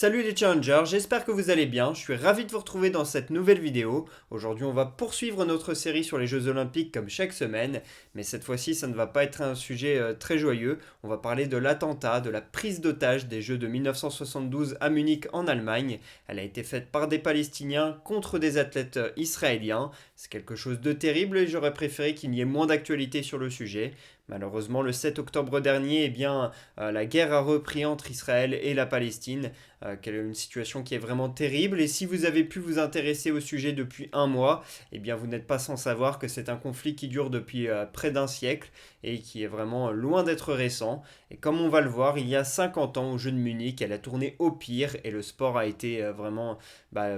Salut les challengers, j'espère que vous allez bien, je suis ravi de vous retrouver dans cette nouvelle vidéo. Aujourd'hui on va poursuivre notre série sur les Jeux Olympiques comme chaque semaine, mais cette fois-ci ça ne va pas être un sujet très joyeux. On va parler de l'attentat, de la prise d'otage des Jeux de 1972 à Munich en Allemagne. Elle a été faite par des Palestiniens contre des athlètes israéliens. C'est quelque chose de terrible et j'aurais préféré qu'il n'y ait moins d'actualité sur le sujet. Malheureusement, le 7 octobre dernier, la guerre a repris entre Israël et la Palestine. Une situation qui est vraiment terrible. Et si vous avez pu vous intéresser au sujet depuis un mois, vous n'êtes pas sans savoir que c'est un conflit qui dure depuis près d'un siècle et qui est vraiment loin d'être récent. Et comme on va le voir, il y a 50 ans, aux Jeux de Munich, elle a tourné au pire et le sport a été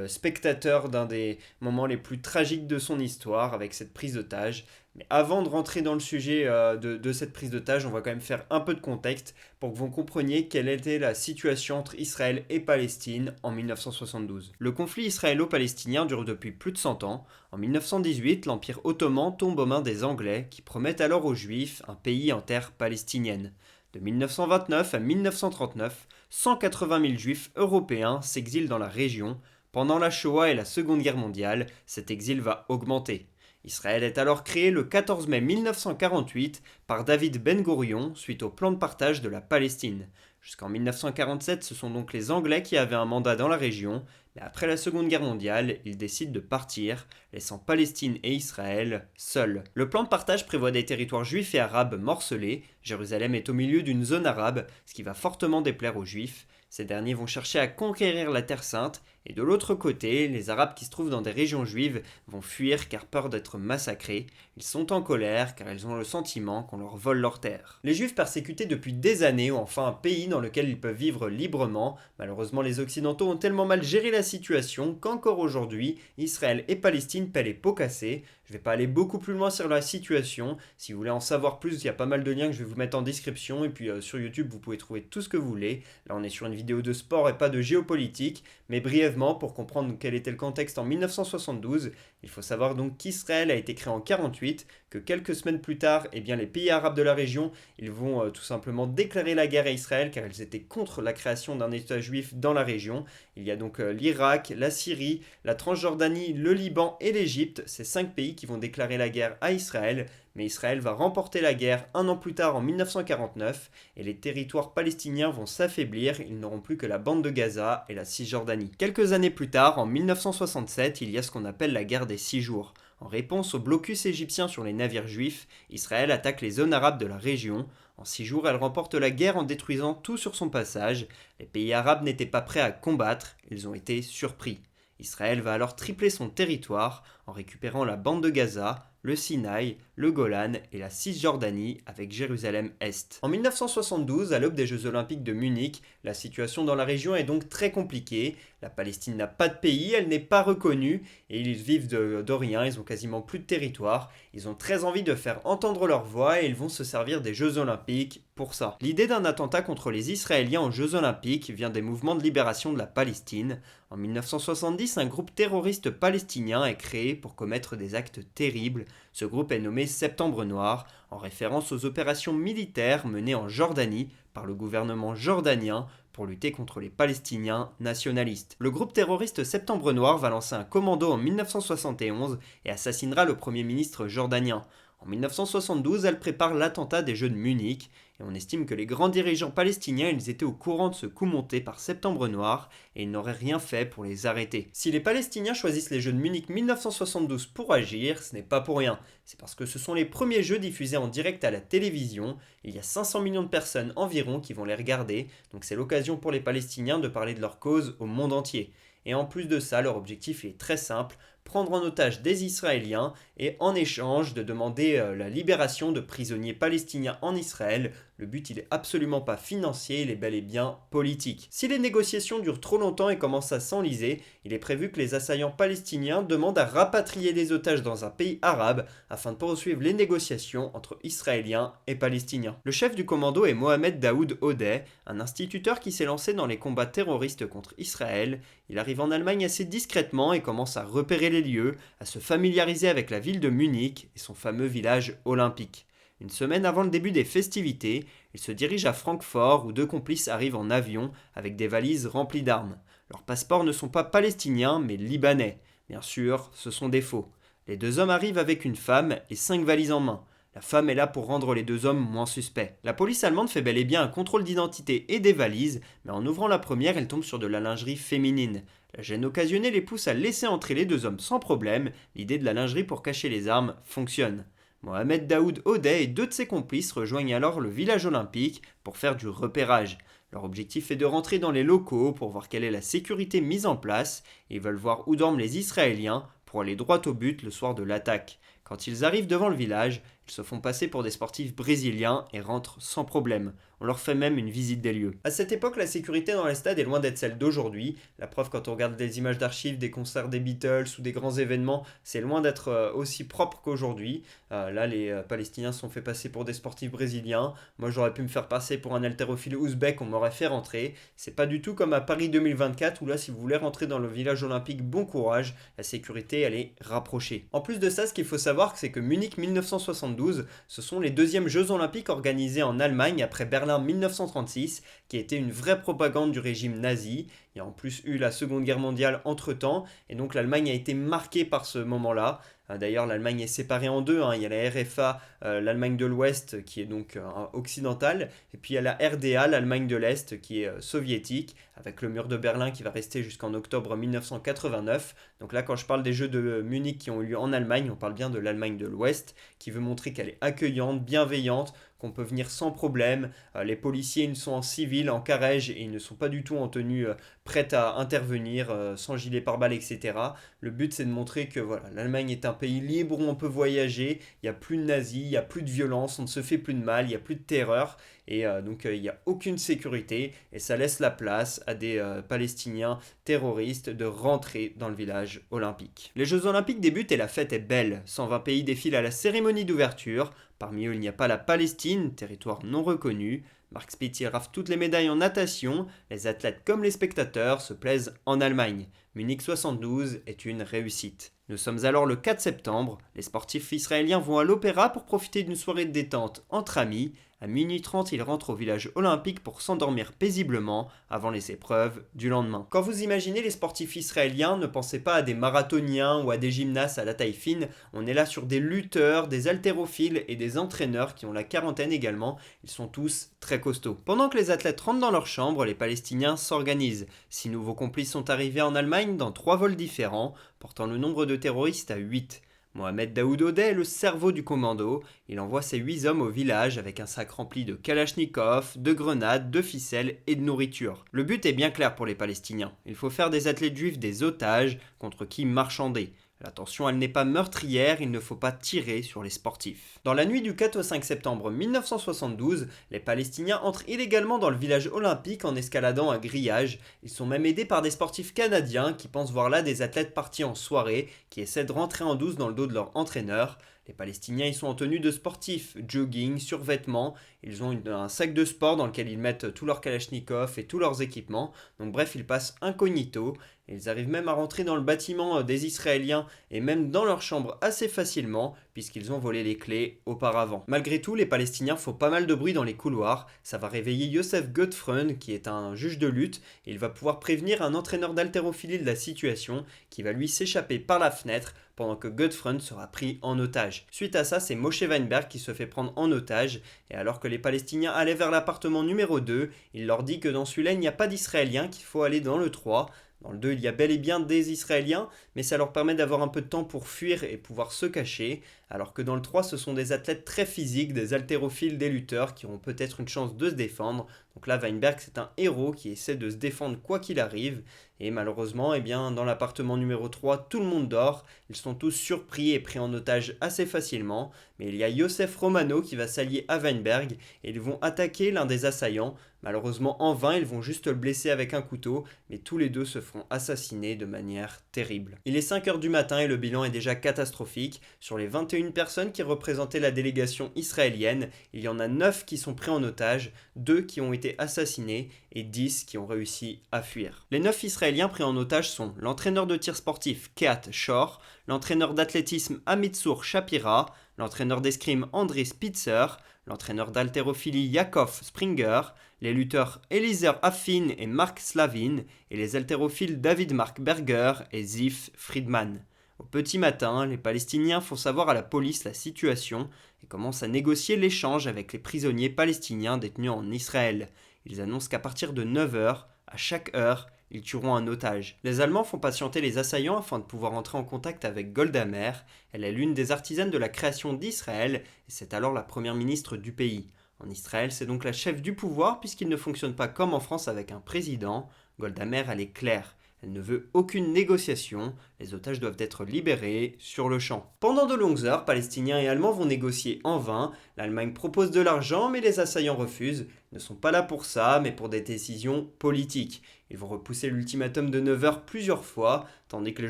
spectateur d'un des moments les plus tragiques de son histoire avec cette prise d'otage. Mais avant de rentrer dans le sujet de cette prise d'otage, on va quand même faire un peu de contexte pour que vous compreniez quelle était la situation entre Israël et Palestine en 1972. Le conflit israélo-palestinien dure depuis plus de 100 ans. En 1918, l'Empire ottoman tombe aux mains des Anglais qui promettent alors aux Juifs un pays en terre palestinienne. De 1929 à 1939, 180 000 Juifs européens s'exilent dans la région. Pendant la Shoah et la Seconde Guerre mondiale, cet exil va augmenter. Israël est alors créé le 14 mai 1948 par David Ben-Gourion suite au plan de partage de la Palestine. Jusqu'en 1947, ce sont donc les Anglais qui avaient un mandat dans la région, mais après la Seconde Guerre mondiale, ils décident de partir, laissant Palestine et Israël seuls. Le plan de partage prévoit des territoires juifs et arabes morcelés. Jérusalem est au milieu d'une zone arabe, ce qui va fortement déplaire aux Juifs. Ces derniers vont chercher à conquérir la Terre Sainte, et de l'autre côté, les Arabes qui se trouvent dans des régions juives vont fuir car peur d'être massacrés. Ils sont en colère car ils ont le sentiment qu'on leur vole leurs terres. Les Juifs persécutés depuis des années ont enfin un pays dans lequel ils peuvent vivre librement. Malheureusement, les Occidentaux ont tellement mal géré la situation qu'encore aujourd'hui, Israël et Palestine paient les pots cassés. Je ne vais pas aller beaucoup plus loin sur la situation. Si vous voulez en savoir plus, il y a pas mal de liens que je vais vous mettre en description. Et puis sur YouTube, vous pouvez trouver tout ce que vous voulez. Là, on est sur une vidéo de sport et pas de géopolitique. Mais brièvement, pour comprendre quel était le contexte en 1972, il faut savoir donc qu'Israël a été créé en 1948, que quelques semaines plus tard, les pays arabes de la région, ils vont tout simplement déclarer la guerre à Israël car ils étaient contre la création d'un État juif dans la région. Il y a donc l'Irak, la Syrie, la Transjordanie, le Liban et l'Égypte, ces 5 pays qui vont déclarer la guerre à Israël. Mais Israël va remporter la guerre un an plus tard en 1949 et les territoires palestiniens vont s'affaiblir, ils n'auront plus que la bande de Gaza et la Cisjordanie. Quelques années plus tard, en 1967, il y a ce qu'on appelle la guerre des 6 jours. En réponse au blocus égyptien sur les navires juifs, Israël attaque les zones arabes de la région. En 6 jours, elle remporte la guerre en détruisant tout sur son passage. Les pays arabes n'étaient pas prêts à combattre, ils ont été surpris. Israël va alors tripler son territoire en récupérant la bande de Gaza, le Sinaï, le Golan et la Cisjordanie avec Jérusalem-Est. En 1972, à l'aube des Jeux Olympiques de Munich, la situation dans la région est donc très compliquée. La Palestine n'a pas de pays, elle n'est pas reconnue et ils vivent de rien, ils ont quasiment plus de territoire. Ils ont très envie de faire entendre leur voix et ils vont se servir des Jeux Olympiques pour ça. L'idée d'un attentat contre les Israéliens aux Jeux Olympiques vient des mouvements de libération de la Palestine. En 1970, un groupe terroriste palestinien est créé pour commettre des actes terribles. Ce groupe est nommé Septembre Noir, en référence aux opérations militaires menées en Jordanie par le gouvernement jordanien pour lutter contre les Palestiniens nationalistes. Le groupe terroriste Septembre Noir va lancer un commando en 1971 et assassinera le premier ministre jordanien. En 1972, elle prépare l'attentat des Jeux de Munich et on estime que les grands dirigeants palestiniens ils étaient au courant de ce coup monté par Septembre Noir et ils n'auraient rien fait pour les arrêter. Si les Palestiniens choisissent les Jeux de Munich 1972 pour agir, ce n'est pas pour rien. C'est parce que ce sont les premiers jeux diffusés en direct à la télévision. Il y a 500 millions de personnes environ qui vont les regarder, donc c'est l'occasion pour les Palestiniens de parler de leur cause au monde entier. Et en plus de ça, leur objectif est très simple, prendre en otage des Israéliens et en échange de demander la libération de prisonniers palestiniens en Israël. Le but il est absolument pas financier, il est bel et bien politique. Si les négociations durent trop longtemps et commencent à s'enliser, il est prévu que les assaillants palestiniens demandent à rapatrier les otages dans un pays arabe afin de poursuivre les négociations entre Israéliens et Palestiniens. Le chef du commando est Mohamed Daoud Odeh, un instituteur qui s'est lancé dans les combats terroristes contre Israël. Il arrive en Allemagne assez discrètement et commence à repérer les lieux, à se familiariser avec la ville de Munich et son fameux village olympique. Une semaine avant le début des festivités, Ils se dirigent à Francfort où deux complices arrivent en avion avec des valises remplies d'armes. Leurs passeports ne sont pas palestiniens mais libanais. Bien sûr, ce sont des faux. Les deux hommes arrivent avec une femme et 5 valises en main. La femme est là pour rendre les deux hommes moins suspects. La police allemande fait bel et bien un contrôle d'identité et des valises, mais en ouvrant la première, elle tombe sur de la lingerie féminine. La gêne occasionnée les pousse à laisser entrer les deux hommes sans problème. L'idée de la lingerie pour cacher les armes fonctionne. Mohamed Daoud Odeh et deux de ses complices rejoignent alors le village olympique pour faire du repérage. Leur objectif est de rentrer dans les locaux pour voir quelle est la sécurité mise en place. Ils veulent voir où dorment les Israéliens pour aller droit au but le soir de l'attaque. Quand ils arrivent devant le village, ils se font passer pour des sportifs brésiliens et rentrent sans problème. On leur fait même une visite des lieux. À cette époque, la sécurité dans les stades est loin d'être celle d'aujourd'hui. La preuve, quand on regarde des images d'archives, des concerts des Beatles ou des grands événements, c'est loin d'être aussi propre qu'aujourd'hui. Là, les Palestiniens se sont fait passer pour des sportifs brésiliens. Moi, j'aurais pu me faire passer pour un haltérophile ouzbek, on m'aurait fait rentrer. C'est pas du tout comme à Paris 2024 où là, si vous voulez rentrer dans le village olympique, bon courage. La sécurité, elle est rapprochée. En plus de ça, ce qu'il faut savoir, c'est que Munich 1972, ce sont les deuxièmes Jeux olympiques organisés en Allemagne après Berlin 1936, qui a été une vraie propagande du régime nazi. Il y a en plus eu la Seconde Guerre mondiale entre-temps, et donc l'Allemagne a été marquée par ce moment-là. D'ailleurs, l'Allemagne est séparée en deux. Il y a la RFA, l'Allemagne de l'Ouest, qui est donc occidentale, et puis il y a la RDA, l'Allemagne de l'Est, qui est soviétique, avec le mur de Berlin qui va rester jusqu'en octobre 1989. Donc là, quand je parle des Jeux de Munich qui ont eu lieu en Allemagne, on parle bien de l'Allemagne de l'Ouest, qui veut montrer qu'elle est accueillante, bienveillante, qu'on peut venir sans problème. Les policiers, ils sont en civil, en carège, et ils ne sont pas du tout en tenue prête à intervenir, sans gilet pare-balles, etc. Le but, c'est de montrer que voilà, l'Allemagne est un pays libre où on peut voyager, il n'y a plus de nazis, il n'y a plus de violence, on ne se fait plus de mal, il n'y a plus de terreur, et donc il n'y a aucune sécurité, et ça laisse la place à des Palestiniens terroristes de rentrer dans le village olympique. Les Jeux olympiques débutent et la fête est belle. 120 pays défilent à la cérémonie d'ouverture. Parmi eux, il n'y a pas la Palestine, territoire non reconnu. Mark Spitz y rafle toutes les médailles en natation. Les athlètes comme les spectateurs se plaisent en Allemagne. Munich 72 est une réussite. Nous sommes alors le 4 septembre. Les sportifs israéliens vont à l'opéra pour profiter d'une soirée de détente entre amis. À minuit 30, ils rentrent au village olympique pour s'endormir paisiblement avant les épreuves du lendemain. Quand vous imaginez les sportifs israéliens, ne pensez pas à des marathoniens ou à des gymnastes à la taille fine. On est là sur des lutteurs, des haltérophiles et des entraîneurs qui ont la quarantaine également. Ils sont tous très costauds. Pendant que les athlètes rentrent dans leur chambre, les Palestiniens s'organisent. 6 nouveaux complices sont arrivés en Allemagne dans 3 vols différents, portant le nombre de terroristes à 8. Mohamed Daoud Odeh est le cerveau du commando. Il envoie ses 8 hommes au village avec un sac rempli de kalachnikov, de grenades, de ficelles et de nourriture. Le but est bien clair pour les Palestiniens. Il faut faire des athlètes juifs des otages contre qui marchander. Attention, elle n'est pas meurtrière, il ne faut pas tirer sur les sportifs. Dans la nuit du 4 au 5 septembre 1972, les Palestiniens entrent illégalement dans le village olympique en escaladant un grillage. Ils sont même aidés par des sportifs canadiens qui pensent voir là des athlètes partis en soirée, qui essaient de rentrer en douce dans le dos de leur entraîneur. Les Palestiniens y sont en tenue de sportifs, jogging, survêtements. Ils ont un sac de sport dans lequel ils mettent tous leurs kalachnikovs et tous leurs équipements. Donc bref, ils passent incognito. Et ils arrivent même à rentrer dans le bâtiment des Israéliens et même dans leur chambre assez facilement puisqu'ils ont volé les clés auparavant. Malgré tout, les Palestiniens font pas mal de bruit dans les couloirs. Ça va réveiller Yosef Gottfried qui est un juge de lutte et il va pouvoir prévenir un entraîneur d'haltérophilie de la situation qui va lui s'échapper par la fenêtre pendant que Gottfried sera pris en otage. Suite à ça, c'est Moshe Weinberg qui se fait prendre en otage et alors que les Palestiniens allaient vers l'appartement numéro 2, il leur dit que dans celui-là, il n'y a pas d'Israéliens, qu'il faut aller dans le 3. Dans le 2, il y a bel et bien des Israéliens, mais ça leur permet d'avoir un peu de temps pour fuir et pouvoir se cacher, alors que dans le 3, ce sont des athlètes très physiques, des haltérophiles, des lutteurs qui auront peut-être une chance de se défendre. Donc là, Weinberg, c'est un héros qui essaie de se défendre quoi qu'il arrive, et malheureusement, eh bien, dans l'appartement numéro 3, tout le monde dort, ils sont tous surpris et pris en otage assez facilement, mais il y a Yosef Romano qui va s'allier à Weinberg, et ils vont attaquer l'un des assaillants. Malheureusement, en vain, ils vont juste le blesser avec un couteau, mais tous les deux se feront assassiner de manière terrible. Il est 5 heures du matin et le bilan est déjà catastrophique. Sur les 21 personnes qui représentaient la délégation israélienne, il y en a 9 qui sont pris en otage, 2 qui ont été assassinés et 10 qui ont réussi à fuir. Les 9 Israéliens pris en otage sont l'entraîneur de tir sportif Kehat Shor, l'entraîneur d'athlétisme Amitzur Shapira, l'entraîneur d'escrime André Spitzer, l'entraîneur d'haltérophilie Yakov Springer, les lutteurs Eliezer Affin et Mark Slavin, et les haltérophiles David Mark Berger et Ziv Friedman. Au petit matin, les Palestiniens font savoir à la police la situation et commencent à négocier l'échange avec les prisonniers palestiniens détenus en Israël. Ils annoncent qu'à partir de 9 heures, à chaque heure, ils tueront un otage. Les Allemands font patienter les assaillants afin de pouvoir entrer en contact avec Golda Meir. Elle est l'une des artisanes de la création d'Israël et c'est alors la première ministre du pays. En Israël, c'est donc la chef du pouvoir puisqu'il ne fonctionne pas comme en France avec un président. Golda Meir, elle est claire. Elle ne veut aucune négociation, les otages doivent être libérés sur le champ. Pendant de longues heures, Palestiniens et Allemands vont négocier en vain. L'Allemagne propose de l'argent, mais les assaillants refusent. Ils ne sont pas là pour ça, mais pour des décisions politiques. Ils vont repousser l'ultimatum de 9 heures plusieurs fois, tandis que les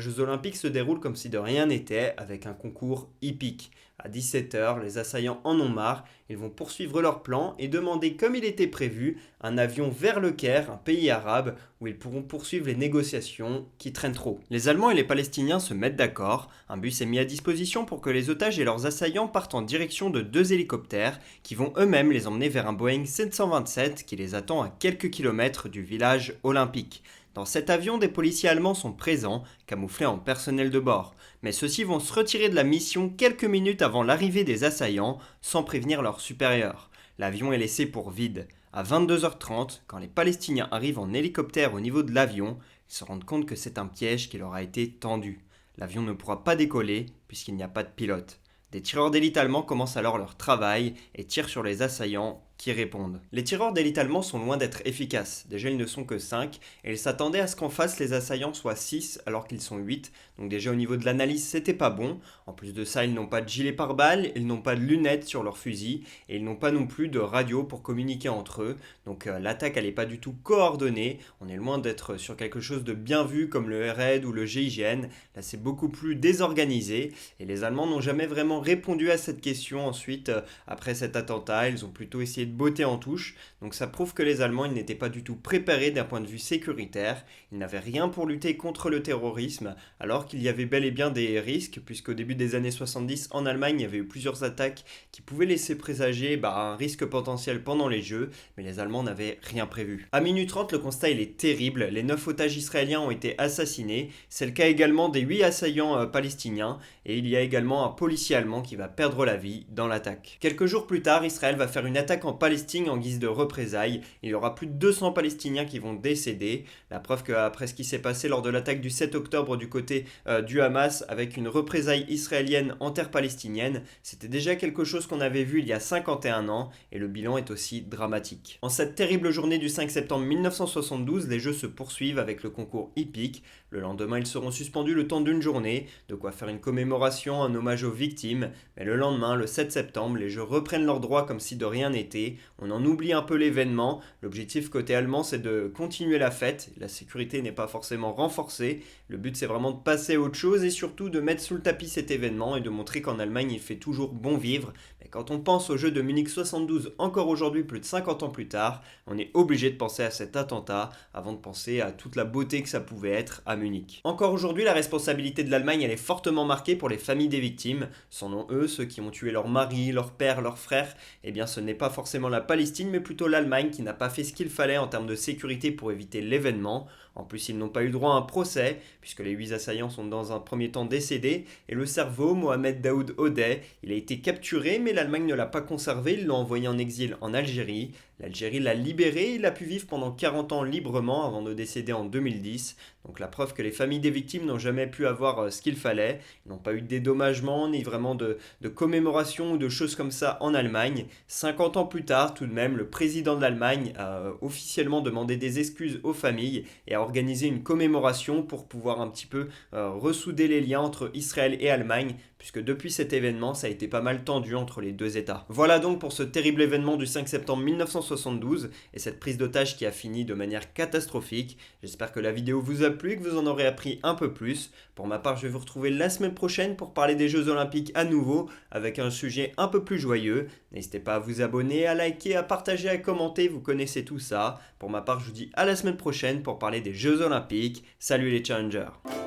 Jeux Olympiques se déroulent comme si de rien n'était, avec un concours hippique. À 17 heures, les assaillants en ont marre, ils vont poursuivre leur plan et demander, comme il était prévu, un avion vers le Caire, un pays arabe, où ils pourront poursuivre les négociations qui traînent trop. Les Allemands et les Palestiniens se mettent d'accord, un bus est mis à disposition pour que les otages et leurs assaillants partent en direction de 2 hélicoptères qui vont eux-mêmes les emmener vers un Boeing 727 qui les attend à quelques kilomètres du village olympique. Dans cet avion, des policiers allemands sont présents, camouflés en personnel de bord. Mais ceux-ci vont se retirer de la mission quelques minutes avant l'arrivée des assaillants, sans prévenir leurs supérieurs. L'avion est laissé pour vide. À 22h30, quand les Palestiniens arrivent en hélicoptère au niveau de l'avion, ils se rendent compte que c'est un piège qui leur a été tendu. L'avion ne pourra pas décoller puisqu'il n'y a pas de pilote. Des tireurs d'élite allemands commencent alors leur travail et tirent sur les assaillants qui répondent. Les tireurs d'élite allemands sont loin d'être efficaces. Déjà, ils ne sont que 5 et ils s'attendaient à ce qu'en face, les assaillants soient 6 alors qu'ils sont 8. Donc déjà, au niveau de l'analyse, c'était pas bon. En plus de ça, ils n'ont pas de gilet pare-balles, ils n'ont pas de lunettes sur leur fusil et ils n'ont pas non plus de radio pour communiquer entre eux. Donc l'attaque, elle n'est pas du tout coordonnée. On est loin d'être sur quelque chose de bien vu comme le RAID ou le GIGN. Là, c'est beaucoup plus désorganisé et les Allemands n'ont jamais vraiment répondu à cette question ensuite après cet attentat. Ils ont plutôt essayé de botter en touche. Donc ça prouve que les Allemands ils n'étaient pas du tout préparés d'un point de vue sécuritaire. Ils n'avaient rien pour lutter contre le terrorisme, alors qu'il y avait bel et bien des risques, puisqu'au début des années 70, en Allemagne, il y avait eu plusieurs attaques qui pouvaient laisser présager un risque potentiel pendant les Jeux, mais les Allemands n'avaient rien prévu. À minuit 30, le constat il est terrible. Les 9 otages israéliens ont été assassinés. C'est le cas également des 8 assaillants palestiniens, et il y a également un policier allemand qui va perdre la vie dans l'attaque. Quelques jours plus tard, Israël va faire une attaque en Palestine en guise de représailles. Il y aura plus de 200 Palestiniens qui vont décéder. La preuve qu'après ce qui s'est passé lors de l'attaque du 7 octobre du côté du Hamas avec une représaille israélienne en terre palestinienne, c'était déjà quelque chose qu'on avait vu il y a 51 ans et le bilan est aussi dramatique. En cette terrible journée du 5 septembre 1972, les Jeux se poursuivent avec le concours hippique. Le lendemain, ils seront suspendus le temps d'une journée, de quoi faire une commémoration, un hommage aux victimes. Mais le lendemain, le 7 septembre, les Jeux reprennent leurs droits comme si de rien n'était. On en oublie un peu l'événement. L'objectif côté allemand, c'est de continuer la fête. La sécurité n'est pas forcément renforcée. Le but, c'est vraiment de passer à autre chose et surtout de mettre sous le tapis cet événement et de montrer qu'en Allemagne, il fait toujours bon vivre. Mais quand on pense aux Jeux de Munich 72, encore aujourd'hui, plus de 50 ans plus tard, on est obligé de penser à cet attentat avant de penser à toute la beauté que ça pouvait être à Munich. Encore aujourd'hui, la responsabilité de l'Allemagne, elle est fortement marquée pour les familles des victimes. Sans nom, eux, ceux qui ont tué leur mari, leur père, leur frère, eh bien ce n'est pas forcément la Palestine, mais plutôt l'Allemagne qui n'a pas fait ce qu'il fallait en termes de sécurité pour éviter l'événement. En plus, ils n'ont pas eu droit à un procès, puisque les 8 assaillants sont dans un premier temps décédés, et le cerveau, Mohamed Daoud Odeh, il a été capturé, mais l'Allemagne ne l'a pas conservé, ils l'ont envoyé en exil en Algérie. L'Algérie l'a libéré, il a pu vivre pendant 40 ans librement avant de décéder en 2010. Donc la preuve que les familles des victimes n'ont jamais pu avoir ce qu'il fallait. Ils n'ont pas eu de dédommagement, ni vraiment de commémoration ou de choses comme ça en Allemagne. 50 ans plus tard, tout de même, le président de l'Allemagne a officiellement demandé des excuses aux familles et a organisé une commémoration pour pouvoir un petit peu ressouder les liens entre Israël et Allemagne, puisque depuis cet événement, ça a été pas mal tendu entre les deux États. Voilà donc pour ce terrible événement du 5 septembre 1972 et cette prise d'otage qui a fini de manière catastrophique. J'espère que la vidéo vous a plu, que vous en aurez appris un peu plus. Pour ma part, je vais vous retrouver la semaine prochaine pour parler des Jeux Olympiques à nouveau, avec un sujet un peu plus joyeux. N'hésitez pas à vous abonner, à liker, à partager, à commenter, vous connaissez tout ça. Pour ma part, je vous dis à la semaine prochaine pour parler des Jeux Olympiques. Salut les challengers!